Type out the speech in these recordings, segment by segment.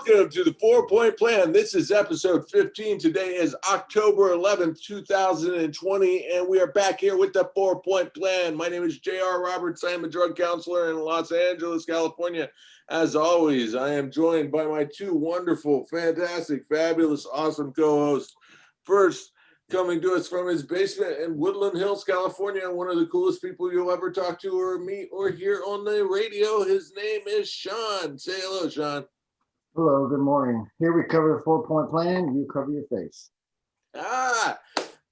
Welcome to the 4-Point Plan. This is episode 15. Today is October 11th, 2020, and we are back here with the 4-Point Plan. My name is J.R. Roberts. I am a drug counselor in Los Angeles, California. As always, I am joined by my two wonderful, fantastic, fabulous, awesome co-hosts. First, coming to us from his basement in Woodland Hills, California, one of the coolest people you'll ever talk to or meet or hear on the radio. His name is Sean. Say hello, Sean. Hello, good morning. Here we cover the 4-point plan. You cover your face.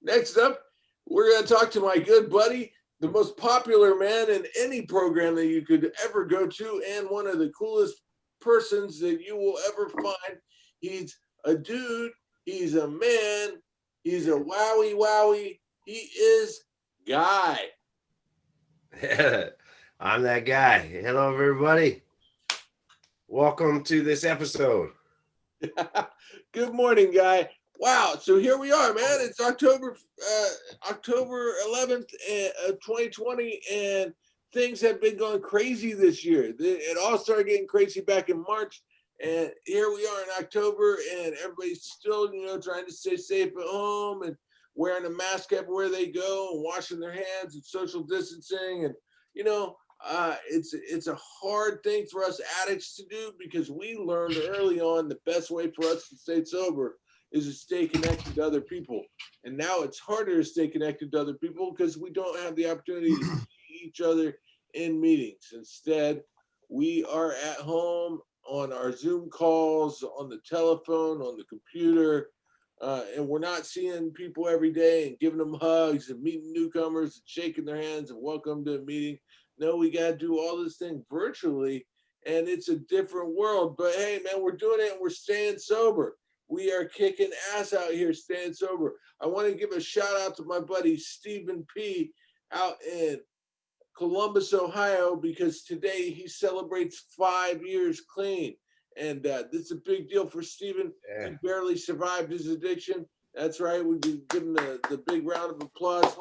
Next up, we're going to talk to my good buddy, the most popular man in any program that you could ever go to, and one of the coolest persons that you will ever find. He's a dude. He's a man. He's a wowie. He is Guy. I'm that guy. Hello, everybody. Welcome to this episode. Good morning, Guy. Wow. So here we are, man. It's October 11th, 2020, and things have been going crazy this year. It all started getting crazy back in March, and here we are in October, and everybody's still, trying to stay safe at home and wearing a mask everywhere they go and washing their hands and social distancing. And, it's a hard thing for us addicts to do because we learned early on the best way for us to stay sober is to stay connected to other people. And now it's harder to stay connected to other people because we don't have the opportunity to see each other in meetings. Instead, we are at home on our Zoom calls, on the telephone, on the computer, and we're not seeing people every day and giving them hugs and meeting newcomers and shaking their hands and welcome to a meeting. No, we got to do all this thing virtually, and it's a different world. But hey, man, we're doing it and we're staying sober. We are kicking ass out here staying sober. I want to give a shout out to my buddy Stephen P. out in Columbus, Ohio, because today he celebrates 5 years clean. And this is a big deal for Stephen. Yeah. He barely survived his addiction. That's right. We give him the big round of applause.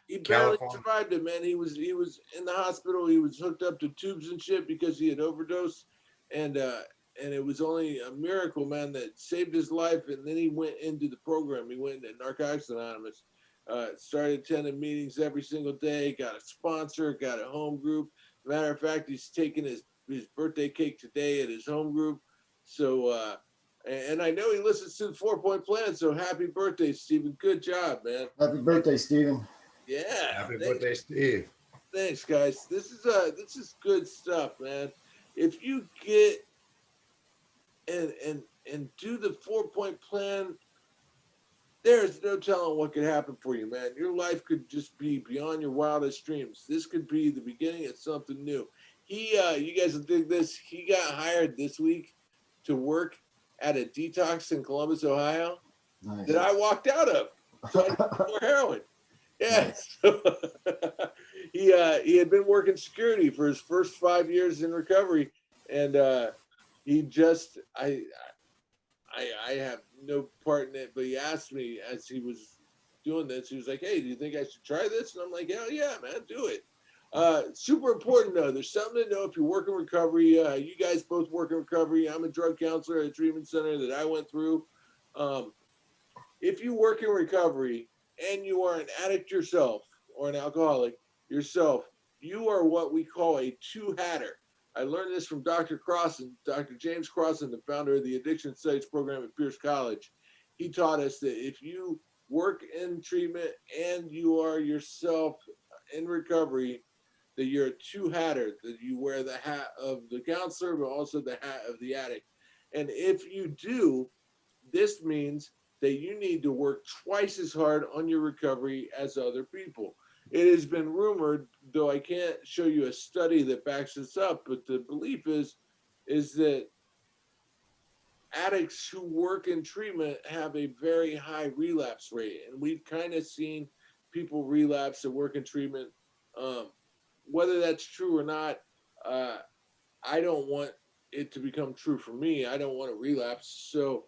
He barely survived it, man. He was in the hospital. He was hooked up to tubes and shit because he had overdosed, and it was only a miracle, man, that saved his life. And then he went into the program. He went into Narcotics Anonymous. Started attending meetings every single day. Got a sponsor. Got a home group. Matter of fact, he's taking his birthday cake today at his home group. So, and I know he listens to the 4-Point Plan. So happy birthday, Stephen. Good job, man. Happy birthday, Stephen. Yeah. Happy birthday, Steve. Thanks, guys. This is good stuff, man. If you get and do the 4-Point Plan, there's no telling what could happen for you, man. Your life could just be beyond your wildest dreams. This could be the beginning of something new. You guys will dig this. He got hired this week to work at a detox in Columbus, Ohio, nice. That I walked out of. So I did more heroin. Yeah, so he had been working security for his first 5 years in recovery, and he just I have no part in it, but he asked me as he was doing this, he was like, "Hey, do you think I should try this?" And I'm like, "Hell yeah, man, do it." Super important though. There's something to know if you work in recovery. You guys both work in recovery. I'm a drug counselor at a treatment center that I went through. If you work in recovery and you are an addict yourself or an alcoholic yourself, you are what we call a two-hatter. I learned this from Dr. Crossan, Dr. James Crossan, the founder of the Addiction Studies program at Pierce College. He taught us that if you work in treatment and you are yourself in recovery, that you're a two-hatter, that you wear the hat of the counselor, but also the hat of the addict. And if you do, this means that you need to work twice as hard on your recovery as other people. It has been rumored, though I can't show you a study that backs this up, but the belief is that addicts who work in treatment have a very high relapse rate. And we've kind of seen people relapse that work in treatment. Whether that's true or not, I don't want it to become true for me. I don't want to relapse. So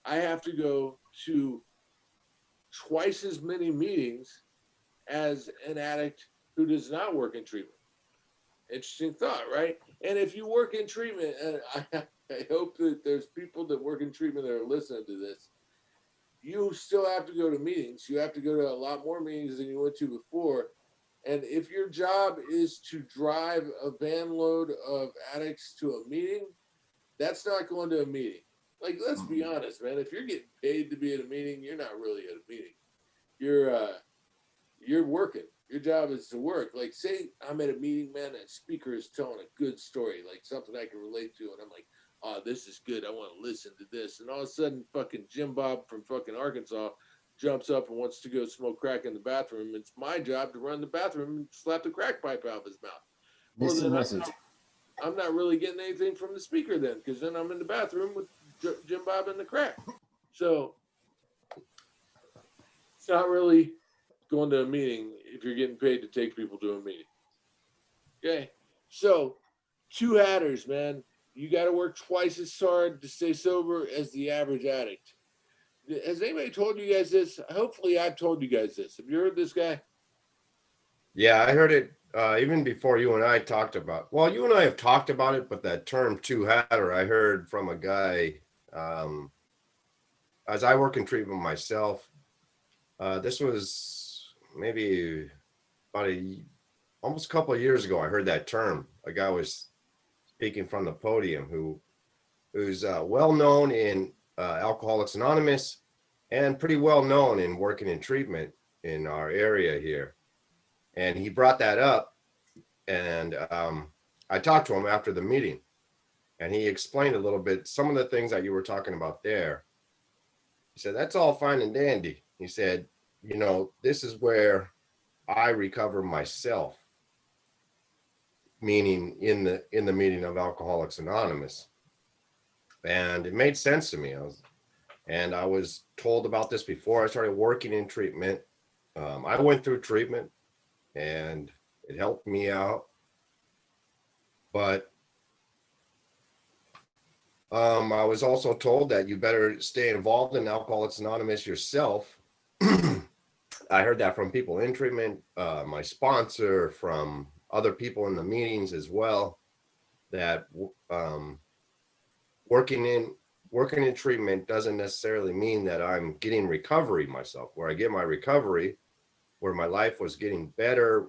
I have to go to twice as many meetings as an addict who does not work in treatment. Interesting thought, right? And if you work in treatment, and I hope that there's people that work in treatment that are listening to this, you still have to go to meetings. You have to go to a lot more meetings than you went to before. And if your job is to drive a van load of addicts to a meeting, that's not going to a meeting. Like, let's be honest, man. If you're getting paid to be at a meeting, you're not really at a meeting. You're working. Your job is to work. Like, say I'm at a meeting, man, and a speaker is telling a good story, like something I can relate to, and I'm like, oh, this is good. I want to listen to this. And all of a sudden, fucking Jim Bob from fucking Arkansas jumps up and wants to go smoke crack in the bathroom. It's my job to run the bathroom and slap the crack pipe out of his mouth. Well, Missed the then message. I'm not really getting anything from the speaker then, because then I'm in the bathroom with Jim Bob and the crack. So it's not really going to a meeting if you're getting paid to take people to a meeting. Okay. So 2 hatters, man. You got to work twice as hard to stay sober as the average addict. Has anybody told you guys this? Hopefully I've told you guys this. Have you heard this guy? Yeah, I heard it even before you and I talked about. Well, you and I have talked about it, but that term two-hatter, I heard from a guy. As I work in treatment myself, this was maybe about almost a couple of years ago. I heard that term. A guy was speaking from the podium who's well known in Alcoholics Anonymous and pretty well known in working in treatment in our area here. And he brought that up, and I talked to him after the meeting, and he explained a little bit some of the things that you were talking about there. He said, that's all fine and dandy. He said, you know, this is where I recover myself, meaning in the meeting of Alcoholics Anonymous. And it made sense to me. I was told about this before I started working in treatment. I went through treatment and it helped me out. But I was also told that you better stay involved in Alcoholics Anonymous yourself. I heard that from people in treatment, my sponsor, from other people in the meetings as well, that working in treatment doesn't necessarily mean that I'm getting recovery myself. Where I get my recovery, where my life was getting better,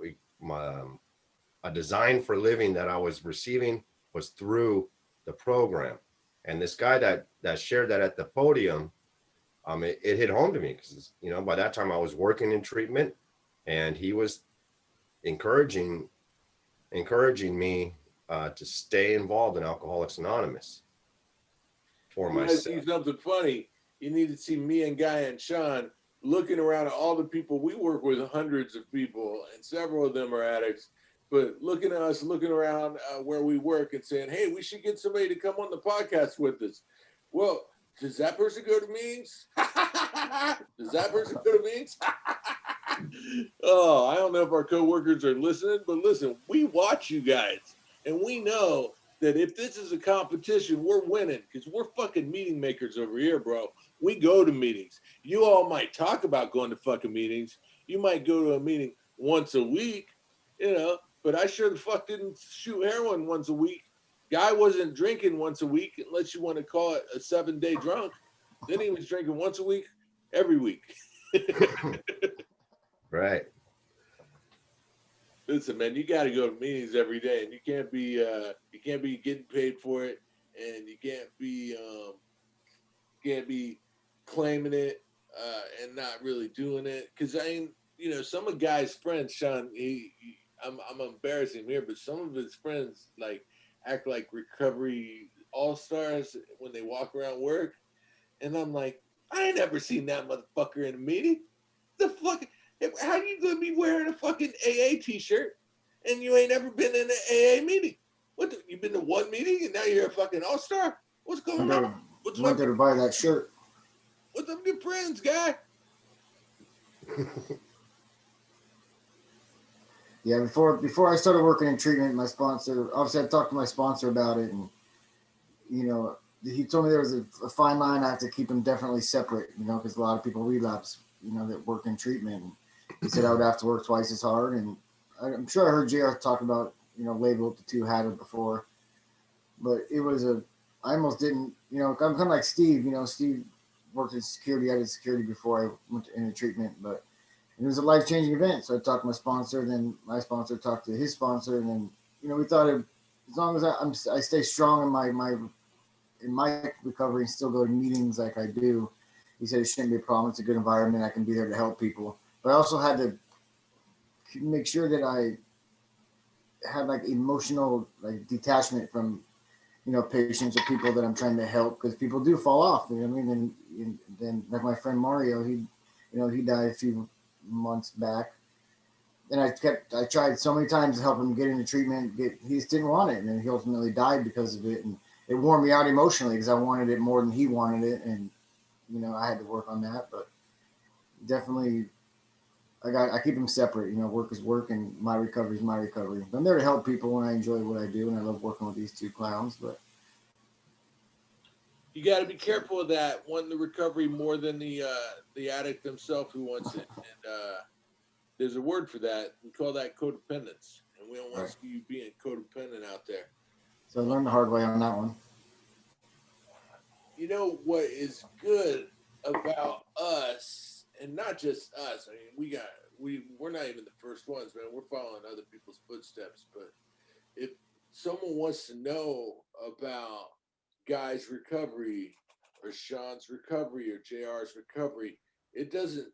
a design for living that I was receiving was through the program. And this guy that shared that at the podium, it hit home to me because, you know, by that time I was working in treatment, and he was encouraging me to stay involved in Alcoholics Anonymous for You guys see myself. something funny. You need to see me and Guy and Sean looking around at all the people we work with, hundreds of people, and several of them are addicts. But looking at us, looking around where we work and saying, hey, we should get somebody to come on the podcast with us. Well, does that person go to meetings? Does that person go to meetings? Oh, I don't know if our coworkers are listening, but listen, we watch you guys, and we know that if this is a competition, we're winning because we're fucking meeting makers over here, bro. We go to meetings. You all might talk about going to fucking meetings. You might go to a meeting once a week, you know, but I sure the fuck didn't shoot heroin once a week. Guy wasn't drinking once a week, unless you want to call it a 7-day drunk. Then he was drinking once a week, every week. Right. Listen, man, you got to go to meetings every day, and you can't be getting paid for it, and you can't be claiming it and not really doing it. Because you know, some of Guy's friends, Sean, I'm embarrassing him here, but some of his friends like act like recovery all-stars when they walk around work, and I'm like, I ain't never seen that motherfucker in a meeting. The fuck. How you gonna be wearing a fucking AA t-shirt and you ain't ever been in an AA meeting? You been to one meeting and now you're a fucking all-star? What's going on? Went there to buy that shirt. What's up with your friends, Guy? Yeah, before I started working in treatment, my sponsor, obviously I talked to my sponsor about it, and, you know, he told me there was a fine line. I have to keep them definitely separate, you know, because a lot of people relapse, you know, that work in treatment. He said I would have to work twice as hard, and I'm sure I heard JR talk about label it the two had it before. But it was I almost didn't, I'm kind of like Steve. Steve worked in security. I did security before I went into treatment, but it was a life changing event. So I talked to my sponsor, then my sponsor talked to his sponsor, and then we thought as long as I stay strong in my recovery and still go to meetings like I do, he said it shouldn't be a problem. It's a good environment. I can be there to help people, but I also had to make sure that I had like emotional like detachment from patients or people that I'm trying to help, because people do fall off. You know what I mean? And then like my friend Mario, he died a few months back, and I tried so many times to help him get into treatment. He just didn't want it, and then he ultimately died because of it. And it wore me out emotionally because I wanted it more than he wanted it, and I had to work on that. But definitely, I keep them separate. Work is work, and my recovery is my recovery. I'm there to help people, and I enjoy what I do, and I love working with these two clowns. But you got to be careful of that. One, the recovery more than the addict himself who wants it. And there's a word for that. We call that codependence, and we don't want to see you being codependent out there. So I learned the hard way on that one. You know what is good about us, and not just us. I mean, we're not even the first ones, man. We're following other people's footsteps. But if someone wants to know about Guy's recovery or Sean's recovery or JR's recovery, it doesn't,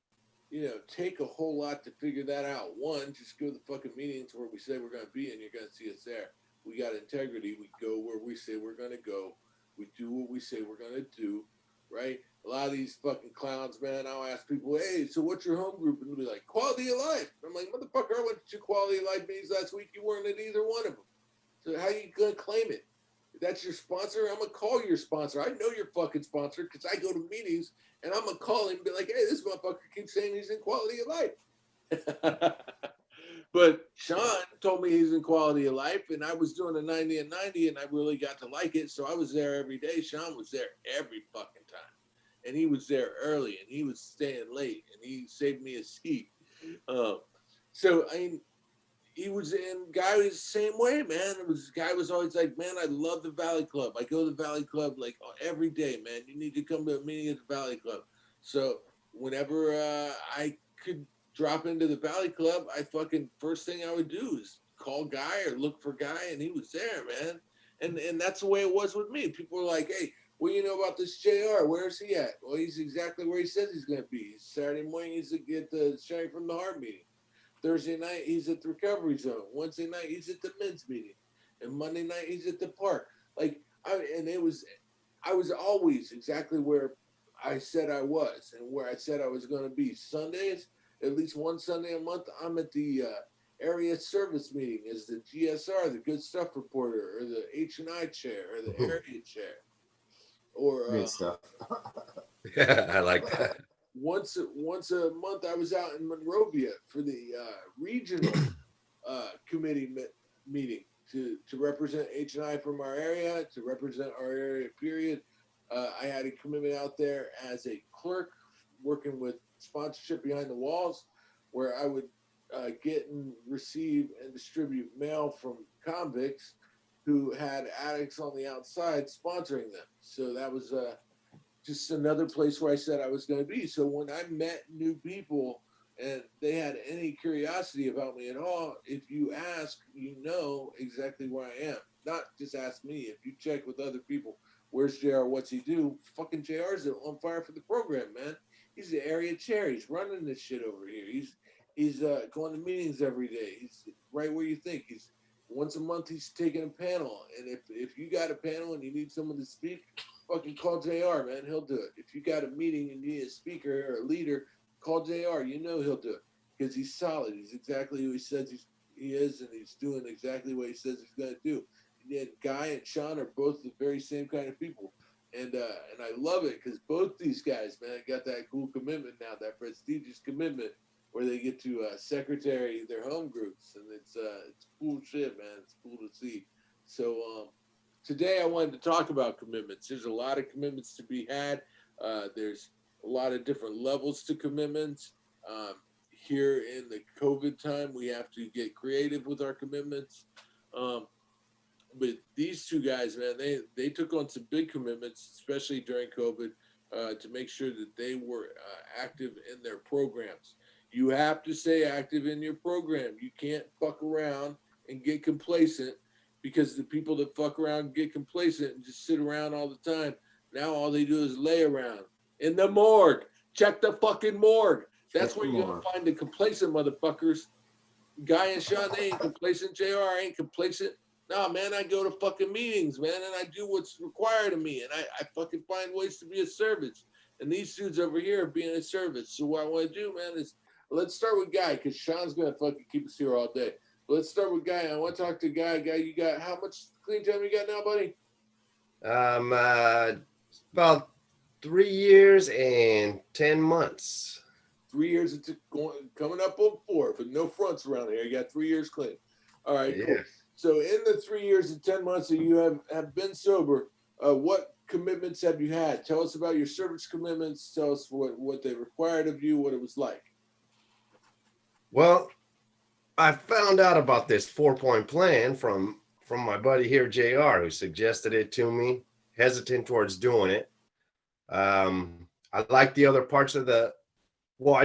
take a whole lot to figure that out. One, just go to the fucking meetings where we say we're going to be, and you're going to see us there. We got integrity. We go where we say we're going to go. We do what we say we're going to do, right? A lot of these fucking clowns, man, I'll ask people, hey, so what's your home group? And they'll be like, quality of life. I'm like, motherfucker, I went to 2 quality of life meetings last week. You weren't at either one of them. So how you going to claim it? If that's your sponsor, I'm going to call your sponsor. I know your fucking sponsor because I go to meetings, and I'm going to call him and be like, hey, this motherfucker keeps saying he's in quality of life. But Sean told me he's in quality of life, and I was doing a 90 and 90, and I really got to like it. So I was there every day. Sean was there every fucking time. And he was there early, and he was staying late, and he saved me a seat. So, I mean, he was in, Guy was the same way, man. Guy was always like, man, I love the Valley Club. I go to the Valley Club like every day, man. You need to come to a meeting at the Valley Club. So whenever I could drop into the Valley Club, first thing I would do is call Guy or look for Guy, and he was there, man. And that's the way it was with me. People were like, hey, what do you know about this JR? Where's he at? Well, he's exactly where he says he's going to be. Saturday morning, he's at the Sharing from the Heart meeting. Thursday night, he's at the recovery zone. Wednesday night, he's at the men's meeting. And Monday night, he's at the park. I was always exactly where I said I was and where I said I was going to be. Sundays, at least one Sunday a month, I'm at the area service meeting as the GSR, the good stuff reporter, or the H&I chair, or the area chair. Or Good stuff. Yeah, I like that. once a month, I was out in Monrovia for the regional committee meeting to represent H&I from our area, to represent our area, period. I had a commitment out there as a clerk working with sponsorship behind the walls, where I would get and receive and distribute mail from convicts who had addicts on the outside sponsoring them. So that was just another place where I said I was going to be. So when I met new people and they had any curiosity about me at all, if you ask, you know exactly where I am. Not just ask me. If you check with other people, where's JR? What's he do? Fucking JR's on fire for the program, man. He's the area chair. He's running this shit over here. He's going to meetings every day. He's right where you think. He's once a month. He's taking a panel, and if you got a panel and you need someone to speak, fucking call JR, man. He'll do it. If you got a meeting and you need a speaker or a leader, call JR. You know he'll do it because he's solid. He's exactly who he says he is, and he's doing exactly what he says he's going to do. And Guy and Sean are both the very same kind of people. And I love it because both these guys, man, got that cool commitment now, that prestigious commitment where they get to secretary their home groups, and it's cool shit, man. It's cool to see. So today I wanted to talk about commitments. There's a lot of commitments to be had. There's a lot of different levels to commitments. Here in the COVID time, we have to get creative with our commitments. But these two guys, man, they took on some big commitments, especially during COVID, to make sure that they were active in their programs. You have to stay active in your program. You can't fuck around and get complacent, because the people that fuck around and get complacent and just sit around all the time, now all they do is lay around in the morgue. Check the fucking morgue. That's where you're gonna find the complacent motherfuckers. Guy and Sean, they ain't complacent. JR ain't complacent. Nah, man, I go to fucking meetings, man, and I do what's required of me, and I fucking find ways to be of service. And these dudes over here are being of service. So what I want to do, man, is let's start with Guy, because Sean's gonna fucking keep us here all day. But let's start with Guy. I want to talk to Guy. Guy, you got how much clean time you got now, buddy? About 3 years and 10 months. 3 years. It's coming up on 4, but no fronts around here. You got 3 years clean. All right, cool. Yes. So in the 3 years and 10 months that you have been sober, what commitments have you had? Tell us about your service commitments. Tell us what they required of you, what it was like. Well, I found out about this 4-point plan from my buddy here, JR, who suggested it to me, hesitant towards doing it. I like the other parts of I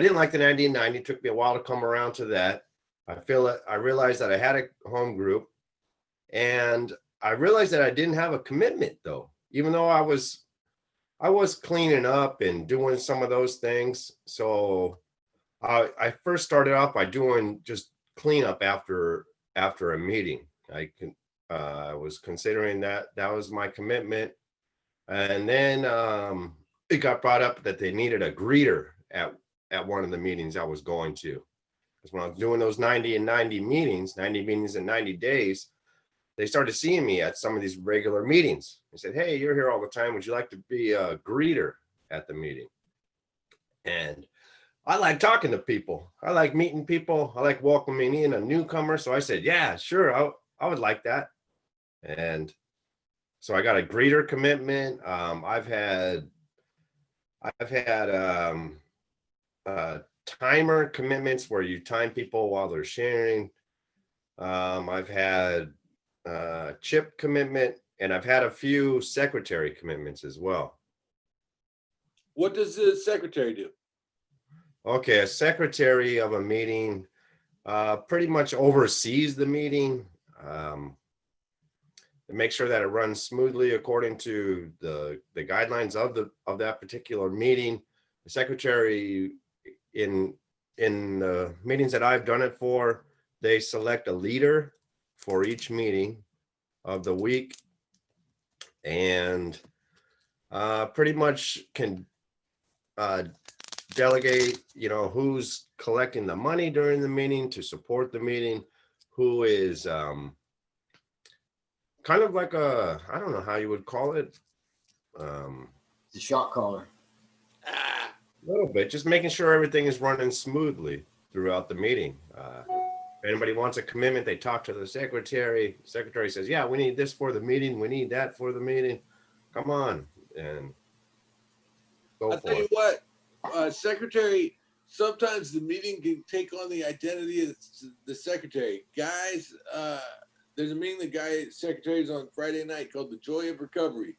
didn't like the 90 and 90. It took me a while to come around to that. I realized that I had a home group, and I realized that I didn't have a commitment though, even though I was cleaning up and doing some of those things. So I first started off by doing just cleanup after a meeting. I was considering that was my commitment. And then it got brought up that they needed a greeter at one of the meetings I was going to. Because when I was doing those 90 and 90 meetings, 90 meetings in 90 days, they started seeing me at some of these regular meetings. They said, hey, you're here all the time. Would you like to be a greeter at the meeting? And I like talking to people. I like meeting people. I like welcoming in a newcomer. So I said, yeah, sure. I would like that. And so I got a greeter commitment. I've had timer commitments where you time people while they're sharing. I've had chip commitment, and I've had a few secretary commitments as well. What does the secretary do? Okay, a secretary of a meeting pretty much oversees the meeting, to make sure that it runs smoothly according to the guidelines of that particular meeting. The secretary in the meetings that I've done it for, they select a leader for each meeting of the week, and pretty much can delegate, who's collecting the money during the meeting to support the meeting, who is kind of like I don't know how you would call it. The shot caller. Ah, A little bit, just making sure everything is running smoothly throughout the meeting. If anybody wants a commitment, they talk to the secretary. Secretary says, yeah, we need this for the meeting. We need that for the meeting. Come on. And go I'll for tell you it. what, secretary, sometimes the meeting can take on the identity of the secretary. Guys, there's a meeting the secretary's on Friday night called the Joy of Recovery.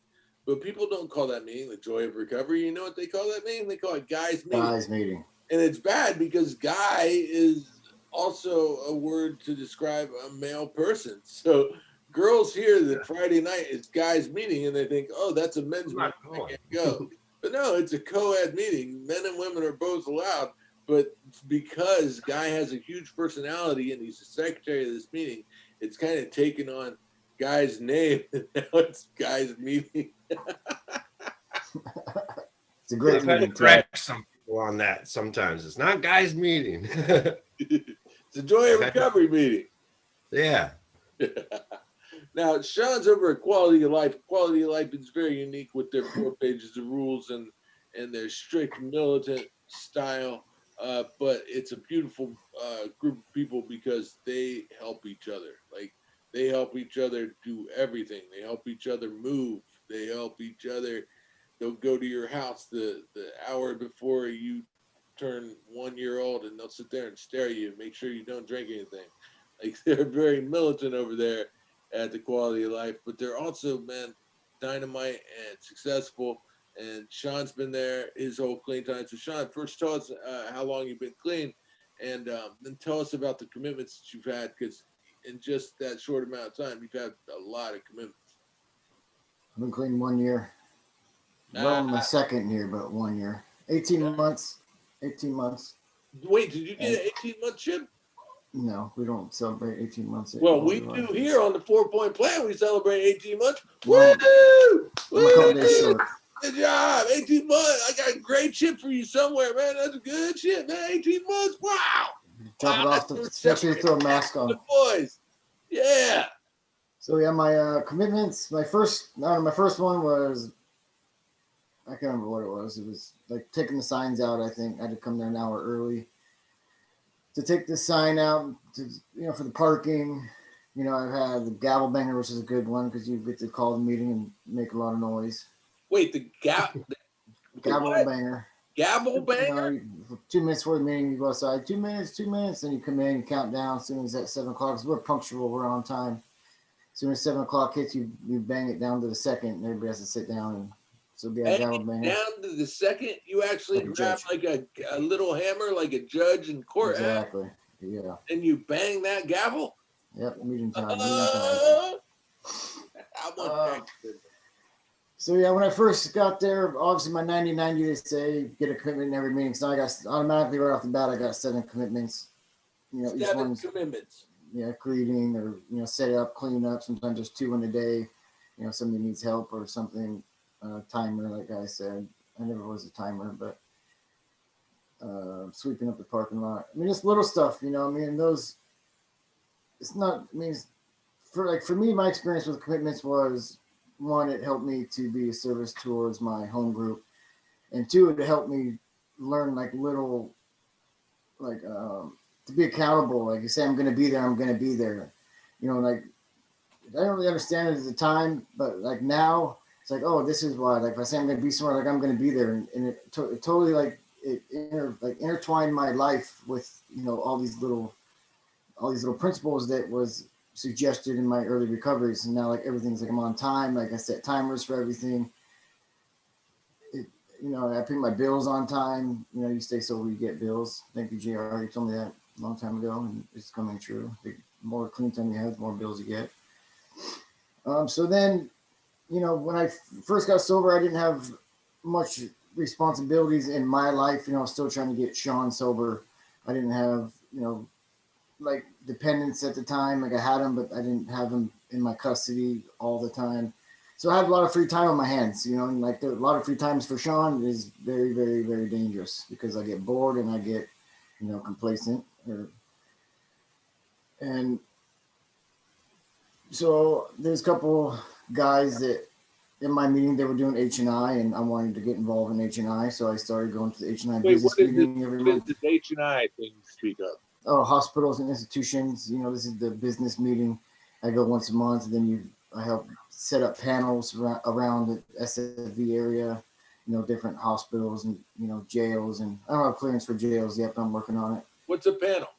But people don't call that meeting the Joy of Recovery. You know what they call that meeting? They call it Guy's Meeting. Guys meeting. And it's bad because guy is also a word to describe a male person. So girls hear that Friday night is Guy's Meeting and they think, oh, that's a men's meeting. I can't go. But no, it's a co-ed meeting. Men and women are both allowed. But because Guy has a huge personality and he's the secretary of this meeting, it's kind of taken on Guy's name. And now it's Guy's Meeting. It's a great I've had to meeting. correct some people on that sometimes. It's not Guy's Meeting. It's a Joy of Recovery meeting. Yeah. Now, Sean's over at Quality of Life. Quality of Life is very unique with their 4 pages of rules and their strict militant style. But it's a beautiful group of people because they help each other. Like, they help each other do everything. They help each other move. They help each other. They'll go to your house the hour before you turn 1 year old, and they'll sit there and stare at you and make sure you don't drink anything. Like, they're very militant over there. at the quality of life, but they're also, man, dynamite and successful. And Sean's been there his whole clean time. So Sean, first tell us how long you've been clean, and then tell us about the commitments that you've had, because in just that short amount of time, you've had a lot of commitments. I've been clean 1 year. Well, Uh, my second year, but 1 year. 18 months. 18 months. Wait, did you get an 18-month chip? No, we don't celebrate 18 months. at Well, we Quality do Life. here on the 4-point plan. We celebrate 18 months. Well, Woo! I'm a couple days short. Good job. 18 months. I got a great chip for you somewhere, man. That's a good shit, man. 18 months. Wow. Drop it Wow, off. that's Make sure you throw a mask the on. boys. Yeah. So yeah, my commitments. My first one was, I can't remember what it was. It was like taking the signs out. I think I had to come there an hour early to take the sign out to, for the parking. I've had the gavel banger, which is a good one because you get to call the meeting and make a lot of noise. Wait, the Gavel what? banger. Gavel banger? 2 minutes before the meeting, you go outside. 2 minutes, 2 minutes. Then you come in, you count down. As soon as it's at 7 o'clock, because we're punctual, we're on time. As soon as 7 o'clock hits, you bang it down to the second, and everybody has to sit down. And so be a gavel banger. Down to the second, you actually Like a grab judge. like a little hammer, like a judge in court, Exactly. Yeah. and you bang that gavel. Yep. Meeting time. I want that. So yeah, when I first got there, obviously my 90-90 they say get a commitment in every meeting. So I got automatically right off the bat, I got 7 commitments. Each 7 one's commitments. greeting or set up, clean up. Sometimes there's 2 in a day. Somebody needs help or something. Timer, like I said, I never was a timer, but sweeping up the parking lot. I mean, it's little stuff, those. It's not. I mean, for me, my experience with commitments was, 1, it helped me to be a service towards my home group, and 2, it helped me learn little, to be accountable. Like you say, I'm going to be there. I'm going to be there. I didn't really understand it at the time, but now it's oh, this is why. If I say I'm going to be somewhere, I'm going to be there, and it totally intertwined my life with all these little principles that was suggested in my early recoveries. And now everything's I'm on time. I set timers for everything. I pay my bills on time. You stay sober, you get bills. Thank you, JR. You told me that a long time ago, and it's coming true. The more clean time you have, the more bills you get. So then, when I first got sober, I didn't have much responsibilities in my life. I was still trying to get Sean sober. I didn't have, dependents at the time. I had them, but I didn't have them in my custody all the time. So I had a lot of free time on my hands, and a lot of free times for Sean is very, very, very dangerous because I get bored and I get, complacent. And so there's a couple guys that in my meeting, they were doing H&I, and I wanted to get involved in H&I. So I started going to the H&I business meeting every month. What is the H&I thing you speak of? Oh, hospitals and institutions. This is the business meeting. I go once a month, and then I help set up panels around the SFV area, different hospitals and, jails. And I don't have clearance for jails yet, but I'm working on it. What's a panel?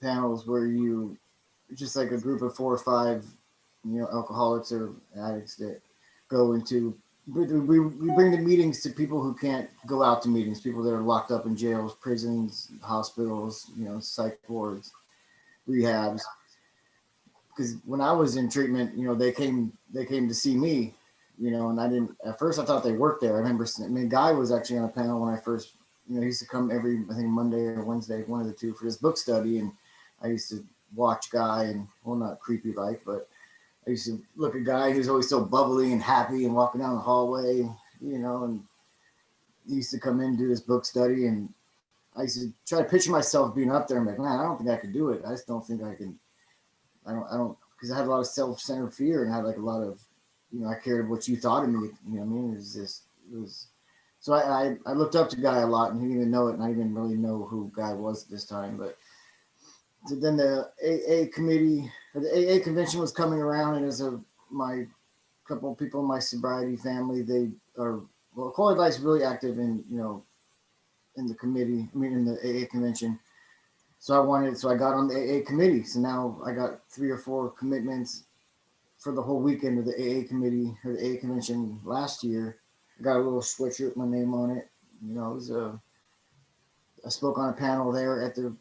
Panels where just like a group of 4 or 5, alcoholics or addicts that go into, we bring the meetings to people who can't go out to meetings, people that are locked up in jails, prisons, hospitals, psych wards, rehabs. Because when I was in treatment, they came to see me, and I didn't, at first I thought they worked there. I remember, Guy was actually on a panel when I first, he used to come every, I think Monday or Wednesday, one of the two, for his book study. And I used to watch Guy, and, well, not creepy but I used to look at Guy. He was always so bubbly and happy and walking down the hallway, and he used to come in and do his book study. And I used to try to picture myself being up there. I'm like, man, I don't think I could do it. I just don't think I can. I don't, because I had a lot of self-centered fear and I had a lot of, I cared what you thought of me. You know what I mean? It was. So I looked up to Guy a lot, and he didn't even know it, and I didn't really know who Guy was at this time. But so then the AA committee, or the AA convention was coming around, and my couple of people in my sobriety family, they are, Quality Life's really active in, in the committee, in the AA convention. So I got on the AA committee. So now I got 3 or 4 commitments for the whole weekend of the AA committee or the AA convention last year. I got a little sweatshirt with my name on it. You know, it was I spoke on a panel there at the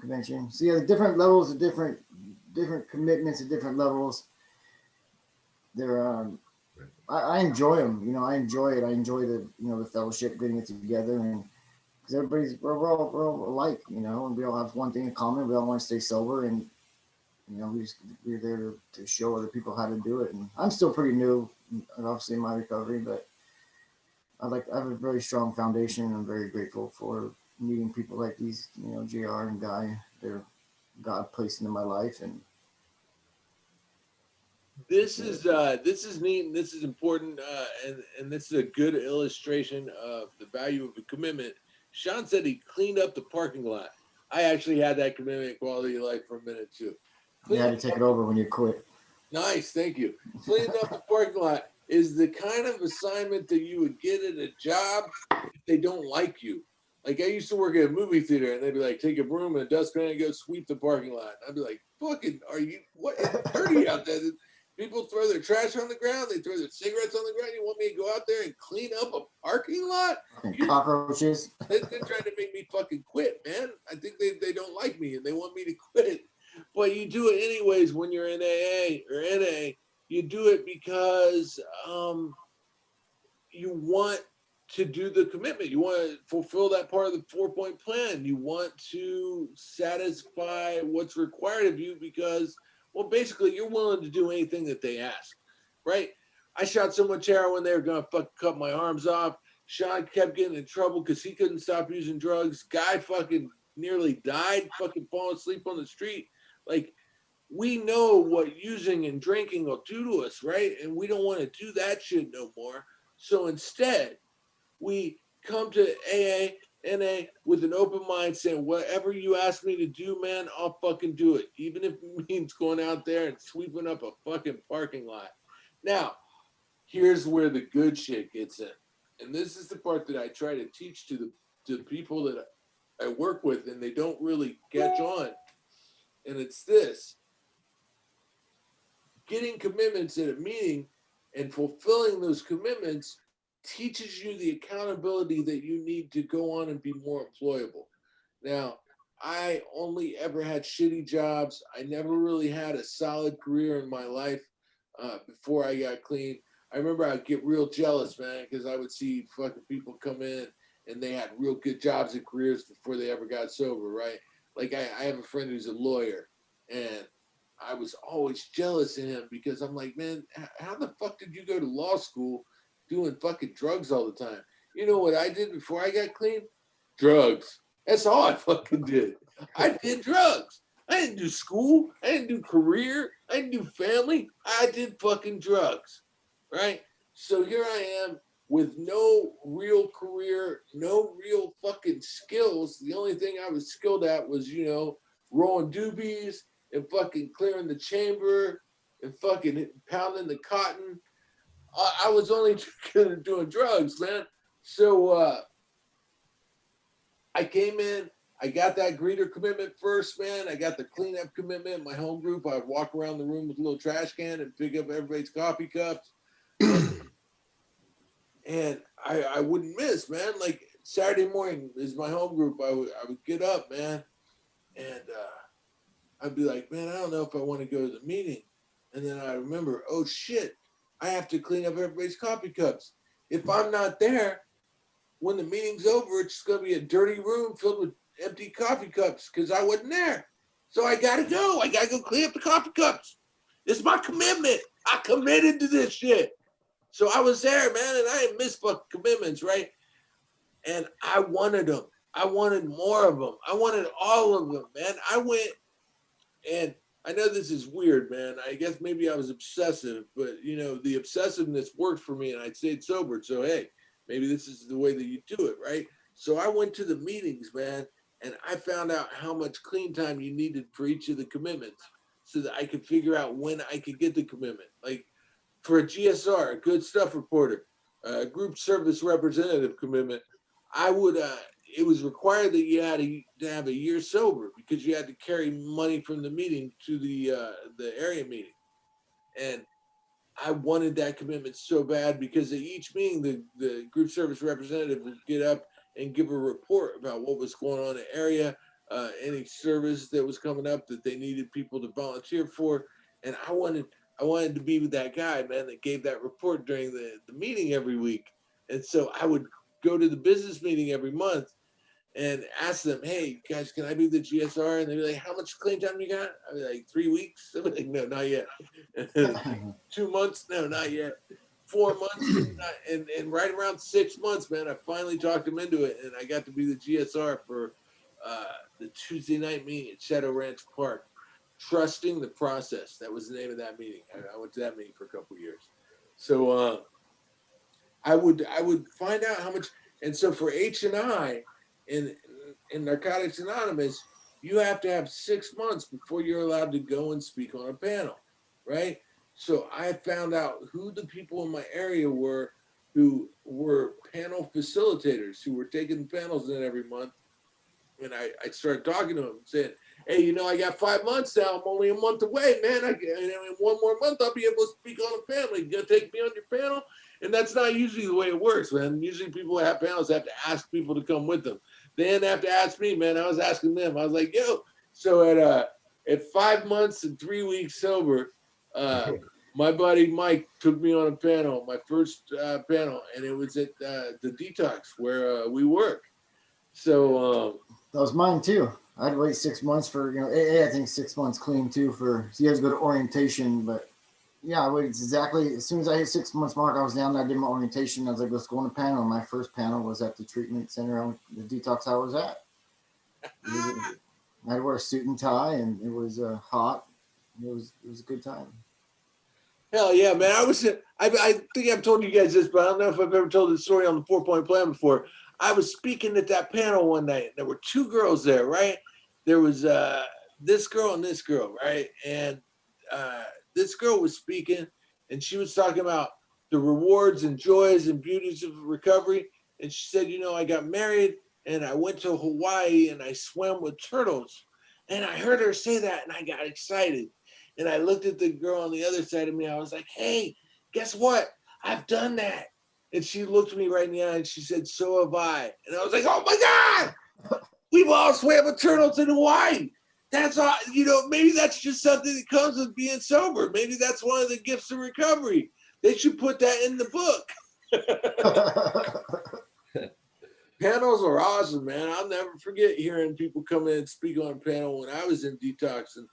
convention. So yeah, the different levels of different commitments at different levels. They're I enjoy them. You know, I enjoy it. I enjoy the the fellowship, getting it together, and because we're all alike. You know, and we all have one thing in common. We all want to stay sober, and you know, we're there to show other people how to do it. And I'm still pretty new, obviously, in my recovery, but I have a very strong foundation. I'm very grateful for meeting people like these, you know, JR and Guy. They're God placed into my life, and This is neat and this is important, and this is a good illustration of the value of a commitment. Sean said he cleaned up the parking lot. I actually had that commitment quality of life for a minute too. you had to take it over when you quit. Nice, thank you. Cleaning up the parking lot is the kind of assignment that you would get at a job if they don't like you. Like I used to work at a movie theater, and they'd be like, "Take a broom and a dustpan and go sweep the parking lot." I'd be like, "Fucking, are you? What? It's dirty out there." People throw their trash on the ground. They throw their cigarettes on the ground. You want me to go out there and clean up a parking lot? Cockroaches. They're trying to make me fucking quit, man. I think they don't like me and they want me to quit. But you do it anyways when you're in AA or NA. You do it because you want to do the commitment. You want to fulfill that part of the 4-point plan. You want to satisfy what's required of you because, well, basically, you're willing to do anything that they ask, right? I shot so much heroin, they were going to fucking cut my arms off. Sean kept getting in trouble because he couldn't stop using drugs. Guy fucking nearly died, fucking falling asleep on the street. Like, we know what using and drinking will do to us, right? And we don't want to do that shit no more. So instead, we come to AA, NA with an open mind saying, whatever you ask me to do, man, I'll fucking do it. Even if it means going out there and sweeping up a fucking parking lot. Now, here's where the good shit gets in. And this is the part that I try to teach to the people that I work with, and they don't really catch on. And it's this. Getting commitments at a meeting and fulfilling those commitments teaches you the accountability that you need to go on and be more employable. Now, I only ever had shitty jobs. I never really had a solid career in my life before I got clean. I remember I'd get real jealous, man, because I would see fucking people come in and they had real good jobs and careers before they ever got sober, right? Like I have a friend who's a lawyer, and I was always jealous of him because I'm like, man, how the fuck did you go to law school doing fucking drugs all the time? You know what I did before I got clean? Drugs. That's all I fucking did. I did drugs. I didn't do school. I didn't do career. I didn't do family. I did fucking drugs, right? So here I am with no real career, no real fucking skills. The only thing I was skilled at was, you know, rolling doobies and fucking clearing the chamber and fucking pounding the cotton. I was only good at doing drugs, man. So I came in, I got that greeter commitment first, man. I got the cleanup commitment. My home group, I'd walk around the room with a little trash can and pick up everybody's coffee cups. And I wouldn't miss, man. Like Saturday morning is my home group. I would get up, man, and I'd be like, man, I don't know if I want to go to the meeting. And then I remember, oh shit, I have to clean up everybody's coffee cups. If I'm not there, when the meeting's over, it's going to be a dirty room filled with empty coffee cups because I wasn't there. So I got to go. I got to go clean up the coffee cups. It's my commitment. I committed to this shit. So I was there, man, and I didn't miss fucking commitments, right? And I wanted them. I wanted more of them. I wanted all of them, man. I went, and I know this is weird, man. I guess maybe I was obsessive, but, you know, the obsessiveness worked for me, and I stayed sober. So, hey, maybe this is the way that you do it, right? So I went to the meetings, man, and I found out how much clean time you needed for each of the commitments so that I could figure out when I could get the commitment. Like for a GSR, a good stuff reporter, a group service representative commitment, I would it was required that you had to have a year sober because you had to carry money from the meeting to the area meeting. And I wanted that commitment so bad because at each meeting, the group service representative would get up and give a report about what was going on in the area, any service that was coming up that they needed people to volunteer for. And I wanted to be with that guy, man, that gave that report during the meeting every week. And so I would go to the business meeting every month and ask them, hey, guys, can I be the GSR? And they'd be like, how much clean time you got? I'd be like, 3 weeks? I'd be like, no, not yet. 2 months? No, not yet. 4 months? And right around 6 months, man, I finally talked him into it. And I got to be the GSR for the Tuesday night meeting at Shadow Ranch Park. Trusting the process. That was the name of that meeting. I went to that meeting for a couple of years. So I would find out how much. And so for H&I, in Narcotics Anonymous, you have to have 6 months before you're allowed to go and speak on a panel, right? So I found out who the people in my area were who were panel facilitators, who were taking the panels in every month. And I started talking to them and saying, hey, you know, I got 5 months now. I'm only a month away, man. In 1 more month, I'll be able to speak on a panel. You gonna take me on your panel? And that's not usually the way it works, man. Usually people who have panels have to ask people to come with them. They didn't have to ask me, man. I was asking them. I was like, yo. So at 5 months and 3 weeks sober, my buddy Mike took me on a panel, my first panel, and it was at the Detox where we work. So that was mine too. I'd wait 6 months for, you know, AA, I think 6 months clean too for, so you guys go to orientation, but yeah, I waited exactly, as soon as I hit 6 months mark, I was down there, I did my orientation. I was like, let's go on a panel. My first panel was at the treatment center on the Detox I was at. I had to wear a suit and tie, and it was hot. It was a good time. Hell yeah, man. I think I've told you guys this, but I don't know if I've ever told this story on the 4-point plan before. I was speaking at that panel one night. There were 2 girls there, right? There was this girl and this girl, right? And this girl was speaking, and she was talking about the rewards and joys and beauties of recovery. And she said, you know, I got married, and I went to Hawaii, and I swam with turtles. And I heard her say that, and I got excited. And I looked at the girl on the other side of me. I was like, hey, guess what? I've done that. And she looked me right in the eye and she said, so have I. And I was like, oh my God, we've all swam with turtles in Hawaii. That's all, you know, maybe that's just something that comes with being sober. Maybe that's one of the gifts of recovery. They should put that in the book. Panels are awesome, man. I'll never forget hearing people come in and speak on a panel when I was in detox and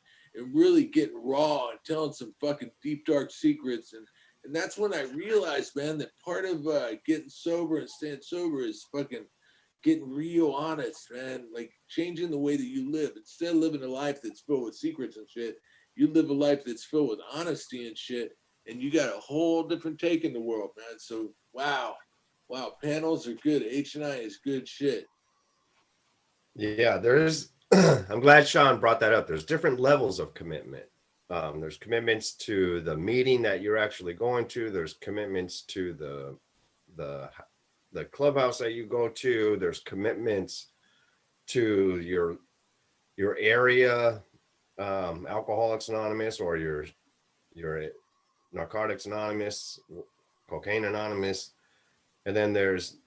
really getting raw and telling some fucking deep, dark secrets. And that's when I realized, man, that part of getting sober and staying sober is fucking getting real honest, man. Like changing the way that you live. Instead of living a life that's filled with secrets and shit, you live a life that's filled with honesty and shit. And you got a whole different take in the world, man. So, wow, panels are good. H&I is good shit. Yeah, there's, I'm glad Sean brought that up. There's different levels of commitment. There's commitments to the meeting that you're actually going to. There's commitments to the clubhouse that you go to. There's commitments to your area, Alcoholics Anonymous, or your Narcotics Anonymous, Cocaine Anonymous. And then there's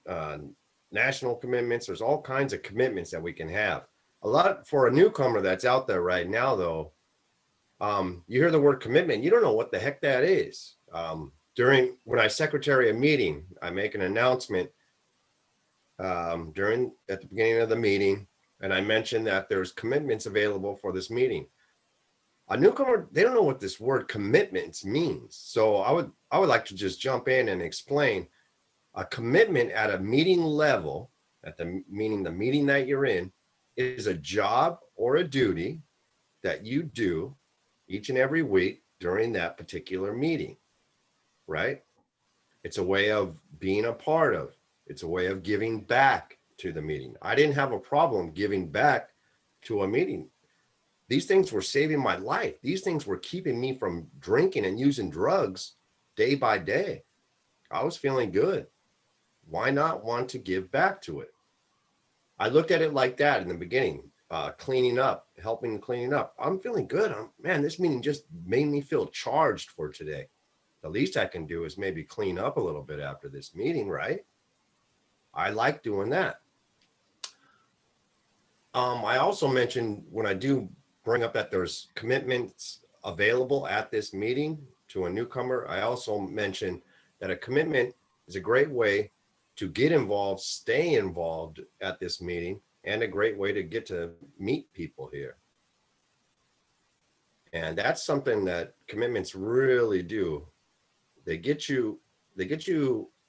national commitments. There's all kinds of commitments that we can have. A lot for a newcomer that's out there right now, though. You hear the word commitment, you don't know what the heck that is. When I secretary a meeting, I make an announcement at the beginning of the meeting, and I mention that there's commitments available for this meeting. A newcomer, they don't know what this word commitments means. So I would like to just jump in and explain a commitment at a meeting level, the meeting that you're in, is a job or a duty that you do each and every week during that particular meeting, right? It's a way of being a part of. It's a way of giving back to the meeting. I didn't have a problem giving back to a meeting. These things were saving my life. These things were keeping me from drinking and using drugs day by day. I was feeling good. Why not want to give back to it? I looked at it like that in the beginning, cleaning up, helping cleaning up. I'm feeling good. Man, this meeting just made me feel charged for today. The least I can do is maybe clean up a little bit after this meeting, right? I like doing that. I also mentioned when I do bring up that there's commitments available at this meeting to a newcomer, I also mention that a commitment is a great way to get involved, stay involved at this meeting, and a great way to get to meet people here. And that's something that commitments really do. They get you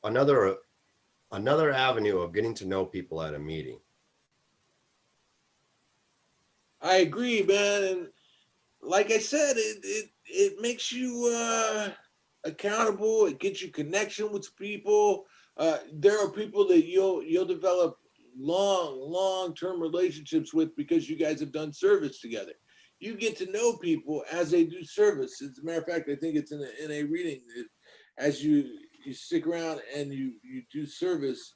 another avenue of getting to know people at a meeting. I agree, man. And like I said, it makes you accountable. It gets you connection with people. There are people that you'll develop long-term relationships with because you guys have done service together. You get to know people as they do service. As a matter of fact, I think it's in a reading that as you stick around and you do service,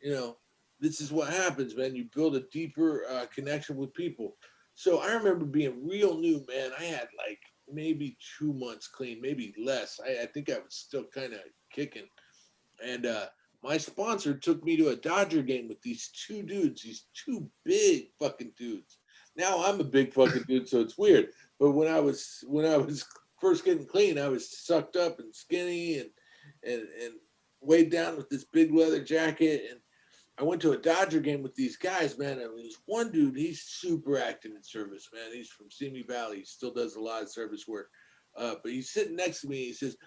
you know, this is what happens, man. You build a deeper connection with people. So I remember being real new, man. I had like maybe 2 months clean, maybe less. I think I was still kind of kicking. And my sponsor took me to a Dodger game with these two dudes, these two big fucking dudes. Now I'm a big fucking dude, so it's weird. But when I was first getting clean, I was sucked up and skinny and weighed down with this big leather jacket. And I went to a Dodger game with these guys, man. And there's one dude, he's super active in service, man. He's from Simi Valley. He still does a lot of service work. But he's sitting next to me. He says,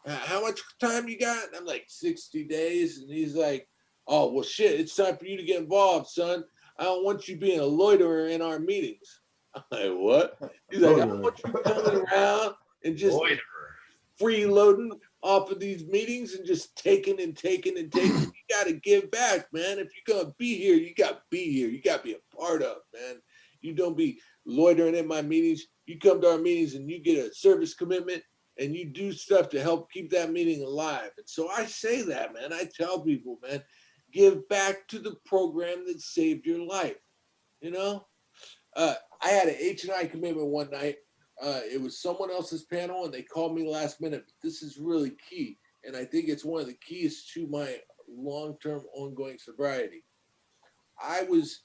how much time you got? And I'm like, 60 days. And he's like, oh, well, shit, it's time for you to get involved, son. I don't want you being a loiterer in our meetings. I'm like, what? He's like, I don't want you coming around and just freeloading off of these meetings and just taking and taking and taking. You got to give back, man. If you're going to be here, you got to be here. You got to be a part of, man. You don't be loitering in my meetings. You come to our meetings and you get a service commitment and you do stuff to help keep that meeting alive. And so I say that, man. I tell people, man, give back to the program that saved your life. You know, I had an H&I commitment one night. It was someone else's panel and they called me last minute. But this is really key. And I think it's one of the keys to my long-term ongoing sobriety. I was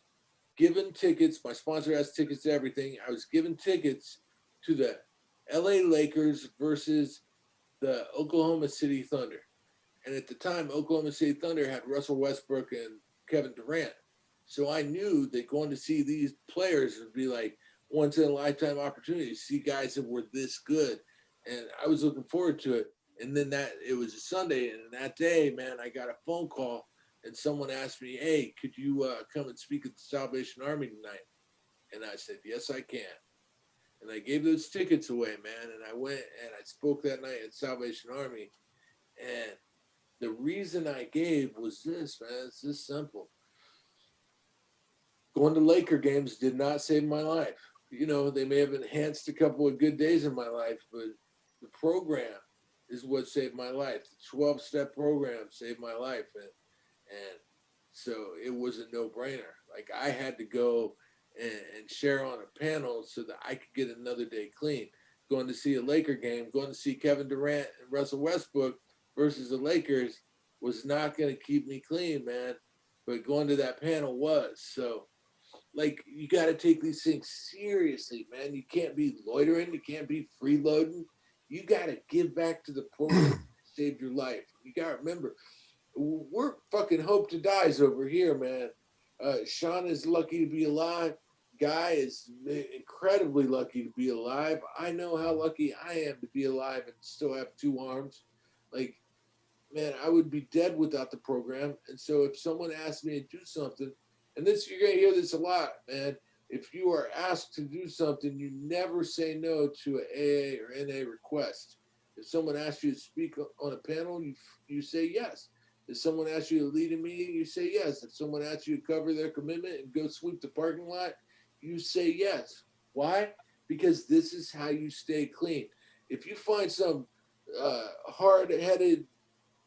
given tickets. My sponsor has tickets to everything. I was given tickets to the LA Lakers versus the Oklahoma City Thunder. And at the time, Oklahoma City Thunder had Russell Westbrook and Kevin Durant. So I knew that going to see these players would be like once in a lifetime opportunity to see guys that were this good. And I was looking forward to it. And then it was a Sunday. And that day, man, I got a phone call and someone asked me, hey, could you come and speak at the Salvation Army tonight? And I said, yes, I can. And I gave those tickets away, man. And I went and I spoke that night at Salvation Army. And the reason I gave was this, man. It's this simple. Going to Laker games did not save my life. You know, they may have enhanced a couple of good days in my life, but the program is what saved my life. The 12-step program saved my life. And so it was a no-brainer. Like I had to go and share on a panel so that I could get another day clean. Going to see a Laker game, going to see Kevin Durant and Russell Westbrook versus the Lakers was not going to keep me clean, man. But going to that panel was. So, like, you got to take these things seriously, man. You can't be loitering. You can't be freeloading. You got to give back to the program that saved your life. You got to remember, we're fucking hope to dies over here, man. Sean is lucky to be alive. Guy is incredibly lucky to be alive. I know how lucky I am to be alive and still have two arms. Like, man, I would be dead without the program. And so if someone asked me to do something, and this, you're going to hear this a lot, man. If you are asked to do something, you never say no to an AA or NA request. If someone asks you to speak on a panel, you say yes. If someone asks you to lead a meeting, you say yes. If someone asks you to cover their commitment and go sweep the parking lot, you say yes. Why? Because this is how you stay clean. If you find some hard-headed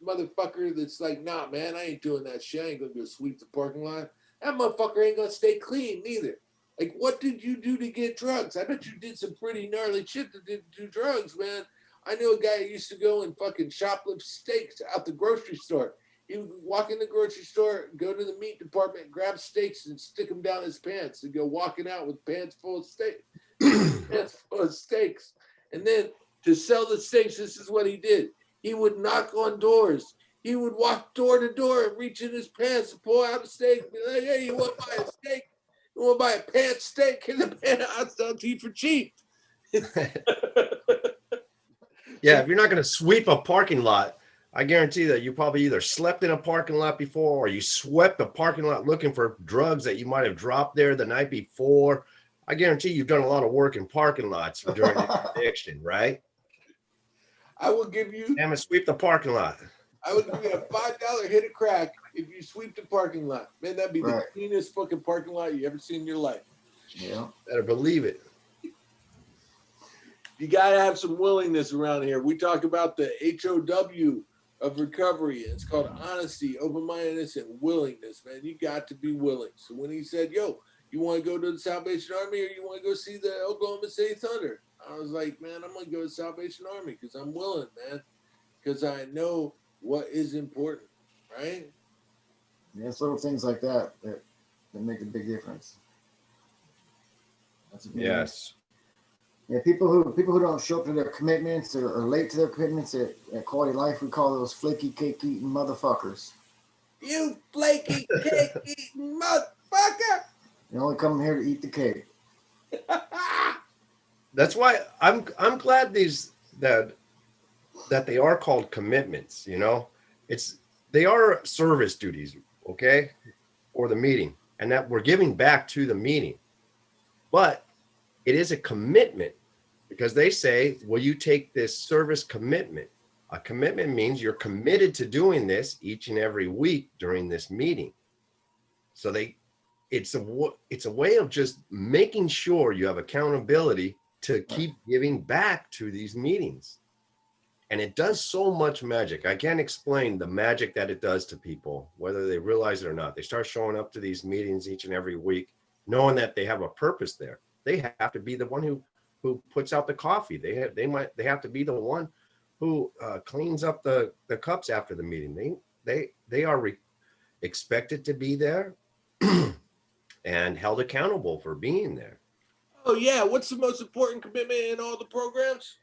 motherfucker that's like, nah, man, I ain't doing that shit. I ain't gonna go sweep the parking lot. that motherfucker ain't gonna stay clean neither. Like, what did you do to get drugs? I bet you did some pretty gnarly shit to do drugs, man. I knew a guy who used to go and fucking shoplift steaks out the grocery store. He would walk in the grocery store, go to the meat department, grab steaks and stick them down his pants and go walking out with pants full of steaks. And then to sell the steaks, this is what he did. He would knock on doors. He would walk door to door and reach in his pants and pull out a steak and be like, hey, you want to buy a steak? You want to buy a pant steak? And the pant I'll sell to you for cheap. Yeah, if you're not going to sweep a parking lot, I guarantee that you probably either slept in a parking lot before or you swept the parking lot looking for drugs that you might have dropped there the night before. I guarantee you've done a lot of work in parking lots during the addiction, right? I will give you. Damn it, sweep the parking lot. I would give you a $5 hit of crack if you sweep the parking lot. Man, that'd be the cleanest fucking parking lot you ever seen in your life. Yeah. Better believe it. You got to have some willingness around here. We talk about the HOW of recovery. It's called honesty, open-mindedness, and willingness, man. You got to be willing. So when he said, yo, you want to go to the Salvation Army or you want to go see the Oklahoma City Thunder? I was like, man, I'm going to go to the Salvation Army because I'm willing, man, because I know what is important, right? Yeah, it's little things like that make a big difference. That's Yes. Yeah, people who don't show up to their commitments or are late to their commitments at Quality Life, we call those flaky cake eating motherfuckers. You flaky cake eating motherfucker! They only come here to eat the cake. That's why I'm glad that they are called commitments, you know. They are service duties, okay, for the meeting, and that we're giving back to the meeting. But it is a commitment because they say, will you take this service commitment? A commitment means you're committed to doing this each and every week during this meeting. So it's a way of just making sure you have accountability to keep giving back to these meetings. And it does so much magic. I can't explain the magic that it does to people, whether they realize it or not. They start showing up to these meetings each and every week, knowing that they have a purpose there. They have to be the one who puts out the coffee. They have to be the one who cleans up the cups after the meeting. They are expected to be there and held accountable for being there. Oh yeah, what's the most important commitment in all the programs?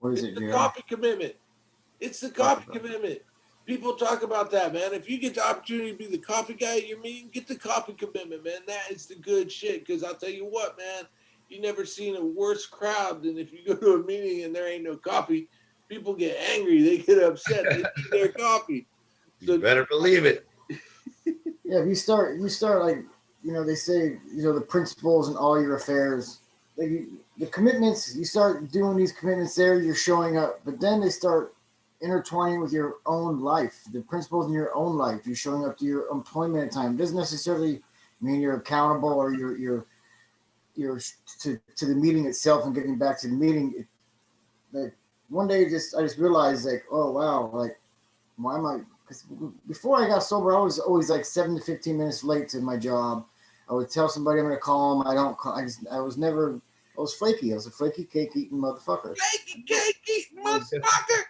What is It's it, the Jerry? coffee commitment. It's the coffee commitment. People talk about that, man. If you get the opportunity to be the coffee guy at your meeting, get the coffee commitment, man. That is the good shit. Because I'll tell you what, man, you never seen a worse crowd than if you go to a meeting and there ain't no coffee. People get angry. They get upset. They need their coffee. You better believe it. Yeah, if you start like, you know, they say, you know, the principles in all your affairs. Like the commitments, you start doing these commitments there, you're showing up, but then they start intertwining with your own life, the principles in your own life. You're showing up to your employment time. It doesn't necessarily mean you're accountable or you're to the meeting itself and getting back to the meeting. Like one day, I just realized, like, oh wow, like why am I? Because before I got sober, I was always like 7 to 15 minutes late to my job. I would tell somebody I'm going to call them. I don't call. I was flaky. I was a flaky cake eating motherfucker. Flaky cake eating motherfucker.